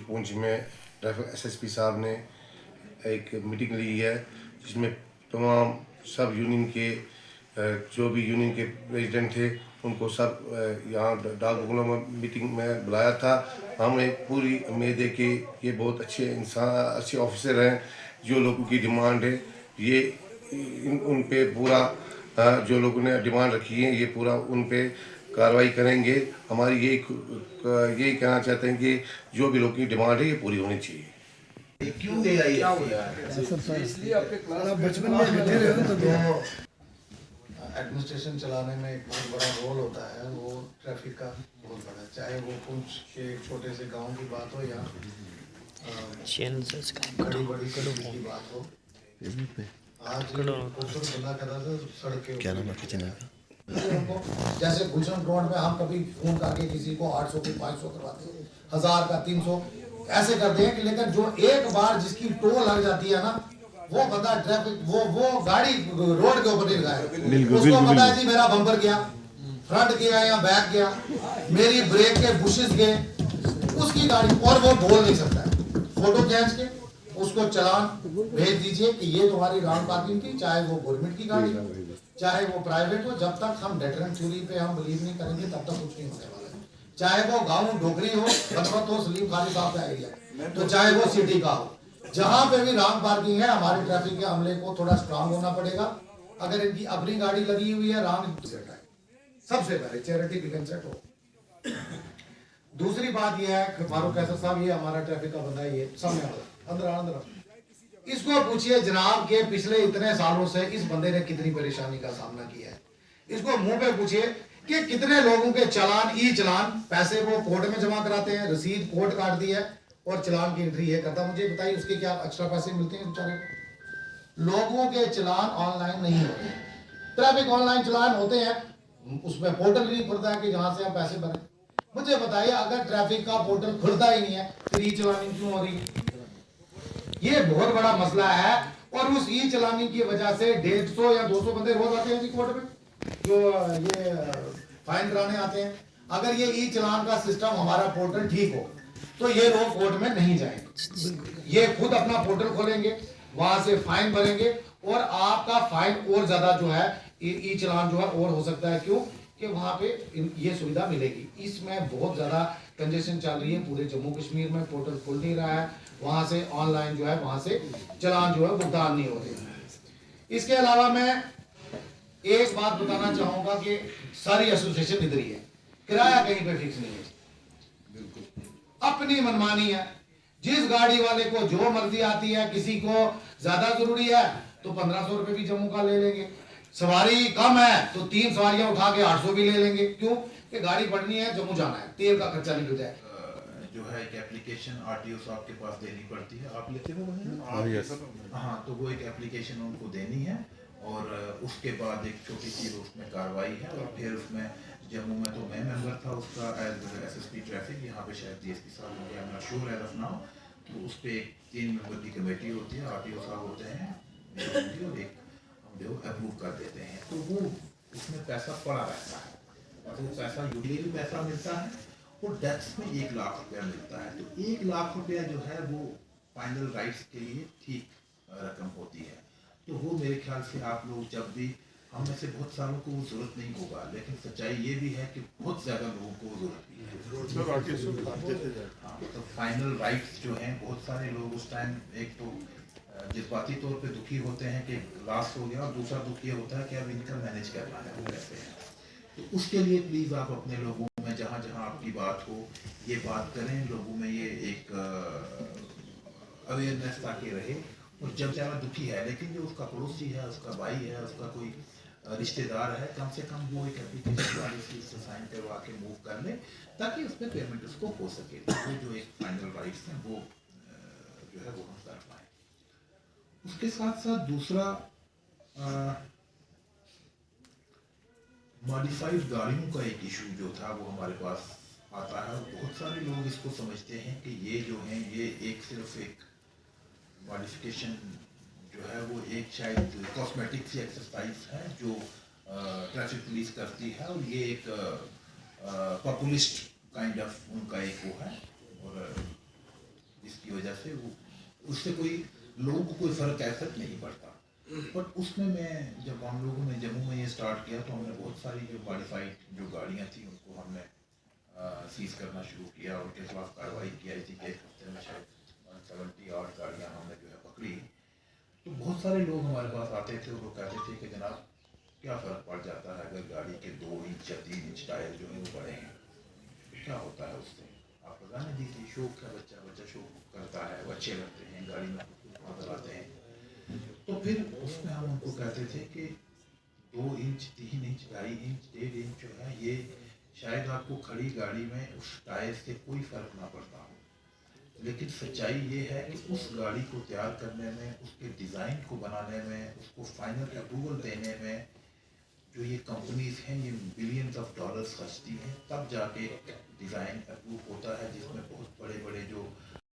पुंछ में traffic SSP साहब ने एक मीटिंग ली है, जिसमें तमाम सब यूनियन के जो भी यूनियन के प्रेसिडेंट थे उनको सब यहाँ डाक बंगलों में मीटिंग में बुलाया था। हमें पूरी उम्मीद है कि ये बहुत अच्छे इंसान, अच्छे ऑफिसर हैं। जो लोगों की डिमांड है ये उन पे पूरा जो लोगों ने डिमांड रखी है ये पूरा उन पे कार्रवाई करेंगे। हमारी यही कहना चाहते हैं कि जो भी लोगों की डिमांड है ये पूरी होनी चाहिए। क्यों ले आई क्या हो रहा है? इसलिए आपके क्लास बचपन में बैठे रहे हो तो एडमिनिस्ट्रेशन चलाने में एक बहुत बड़ा रोल होता है, वो ट्रैफिक का बहुत बड़ा, चाहे वो पुंछ के एक छोटे से गांव की बात हो या बड़ी बड़ी सिटी की बात हो। आज बंदा कहता था सड़क क्या नाम है जैसे गुलशन रोड में हम कभी फोन करके किसी को 800 की 500 करवाते हैं, 1000 का 300 ऐसे करते हैं कि, लेकिन जो एक बार जिसकी टोल लग जाती है ना, वो बंदा ट्रैफिक वो गाड़ी रोड के ऊपर नहीं लगाए, उसको पता है जी मेरा बम्पर गया, फ्रंट गया या बैक गया, मेरी ब्रेक के बुशेस गए, उसकी गाड़ी, और वो बोल नहीं सकता है। फोटो खींच के उसको चालान भेज दीजिए कि ये तुम्हारी रॉन्ग पार्किंग की, चाहे वो गवर्नमेंट की गाड़ी चाहे वो प्राइवेट हो। जब तक हम डेटरेंट थ्योरी पे हम बिलीव नहीं करेंगे तब तक कुछ नहीं होने वाला है। चाहे वो गाँव डोगरी हो, बनपत हो, सलीम खाली साहब का एरिया, तो चाहे वो सिटी का हो, जहां पे भी रॉन्ग पार्किंग है, हमारे ट्रैफिक के अमले को थोड़ा स्ट्रांग होना पड़ेगा। अगर इनकी अपनी गाड़ी लगी हुई है, रॉन्ग सबसे पहले चैरिटी बिकन सेट हो। दूसरी बात यह है कि फारूक कैसर साहब, ये हमारा ट्रैफिक का बंदा, ये सामने वाला अंदर इसको पूछिए जनाब के पिछले इतने सालों से इस बंदे ने कितनी परेशानी का सामना किया है। इसको मुंह पे पूछिए कि कितने लोगों के चालान, ई चालान, पैसे वो कोर्ट में जमा कराते हैं, रसीद कोर्ट काट दी है और चालान की एंट्री ये करता। मुझे बताइए उसके क्या एक्स्ट्रा पैसे मिलते हैं बेचारे को? लोगों के चालान ऑनलाइन नहीं होते, ट्रैफिक ऑनलाइन चालान होते हैं, उसमें पोर्टल नहीं खुलता है कि जहां से हम पैसे भरें। मुझे बताइए अगर ट्रैफिक का पोर्टल खुलता ही नहीं है फिर ई चालानिंग क्यों हो रही है? ये बहुत बड़ा मसला है। और उस ई चालानिंग की वजह से 150 या 200 बंदे रोज आते हैं जी कोर्ट में, जो ये फाइन कराने आते हैं। अगर ये ई चालान का सिस्टम हमारा पोर्टल ठीक हो तो ये लोग कोर्ट में नहीं जाएंगे, ये खुद अपना पोर्टल खोलेंगे, वहां से फाइन भरेंगे और आपका फाइन और ज्यादा जो है ई चालान जो है और हो सकता है। क्यों कि वहां पे ये सुविधा मिलेगी। इसमें बहुत ज्यादा कंजेशन चल रही है पूरे जम्मू कश्मीर में, पोर्टल खुल नहीं रहा है, वहां से ऑनलाइन जो है वहां से चालान जो है भुगतान नहीं हो रहे। इसके अलावा मैं एक बात बताना चाहूंगा कि सारी एसोसिएशन इधर ही है, किराया कहीं पे फिक्स नहीं है, अपनी मनमानी है। जिस गाड़ी वाले को जो मर्जी आती है, किसी को ज्यादा जरूरी है तो 1500 रुपए भी जम्मू का ले लेंगे, सवारी कम है तो 3 सवारियां उठा के 800 भी ले लेंगे। क्यों कि गाड़ी बढ़नी है, जम्मू जाना है, तेल का खर्चा निकल जाए। जो है एक एप्लीकेशन आरटीओ साहब के पास देनी पड़ती है, आप लेते हो? हाँ, तो वो एक एप्लीकेशन उनको देनी है और उसके बाद एक छोटी सी उसमें कार्रवाई है और फिर उसमें जम्मू में तो मैं मेंबर था उसका एसएसपी ट्रैफिक, यहाँ पे शायद डीएसपी साहब होंगे, I am not sure as of now. तो उस पर एक 3 मेंबर की कमेटी होती है, आरटीओ साहब होते हैं और एक हम जो अप्रूव कर देते हैं, तो वो उसमें पैसा पड़ा रहता है और वो पैसा यूटिलिटी पैसा मिलता है और टैक्स में 1 लाख रुपया मिलता है। तो 1 लाख रुपया जो है वो फाइनल राइट्स के लिए ठीक रकम होती है। तो वो मेरे ख्याल से आप लोग जब भी, हम में से बहुत सारों को जरूरत नहीं होगा, लेकिन सच्चाई ये भी है कि बहुत ज्यादा लोगों को जरूरत भी है। हाँ, तो फाइनल राइट्स जो हैं, बहुत सारे लोग उस टाइम एक तो जज्बाती तौर पे दुखी होते हैं कि लॉस हो गया, और दूसरा दुख ये होता है कि अब इनकम मैनेज करना है, वो कैसे है। तो उसके लिए प्लीज आप अपने लोगों में जहाँ जहाँ आपकी बात हो ये बात करें, लोगों में ये एक अवेयरनेस ताकि रहे। और जब ज़्यादा दुखी है लेकिन जो उसका पड़ोसी है, उसका भाई है, उसका कोई रिश्तेदार है, कम से कम वो एक एप्लीकेशन वाली चीज़ से साइन करवा के मूव कर ले ताकि उसमें पेमेंट उसको हो सके। वो जो एक फाइनल राइट्स हैं वो जो है वो हम कर पाए। उसके साथ साथ दूसरा मॉडिफाइड गाड़ियों का एक इशू जो था वो हमारे पास आता है। बहुत सारे लोग इसको समझते हैं कि ये जो है ये एक सिर्फ एक मॉडिफिकेशन जो है वो एक शायद कॉस्मेटिक सी एक्सरसाइज है जो ट्रैफिक पुलिस करती है और ये एक पॉपुलिस्ट काइंड ऑफ उनका एक वो है। और वजह से वो उससे कोई लोगों को कोई फ़र्क ऐसा नहीं पड़ता। बट उसमें मैं जब हम लोगों ने जम्मू में ये स्टार्ट किया तो हमने बहुत सारी जो मॉडिफाइड जो गाड़ियाँ थी उनको हमने सीज़ करना शुरू किया, उनके खिलाफ कार्रवाई की आई थी कि एक हफ्ते में शायद 170 गाड़ियाँ हमने जो है पकड़ी। तो बहुत सारे लोग हमारे पास आते थे और वो कहते थे कि जनाब क्या फ़र्क पड़ जाता है अगर गाड़ी के 2 इंच या 3 इंच टायर जो है वो बड़े हैं, क्या होता है उससे? आप बताने दीजिए, शौक का बच्चा शौक करता है, वो अच्छे लगते हैं, गाड़ी में नजर आते हैं। तो फिर उसमें हम उनको कहते थे कि 2 इंच 3 इंच 2.5 इंच 1.5 इंच जो है ये शायद आपको खड़ी गाड़ी में उस टायर से कोई फ़र्क ना पड़ता हो, लेकिन सच्चाई ये है कि उस गाड़ी को तैयार करने में, उसके डिज़ाइन को बनाने में, उसको फाइनल अप्रूवल देने में जो ये कंपनीज हैं ये बिलियंस ऑफ डॉलर्स खर्चती हैं, तब जाके डिज़ाइन अप्रूव होता है, जिसमें बहुत बड़े बड़े जो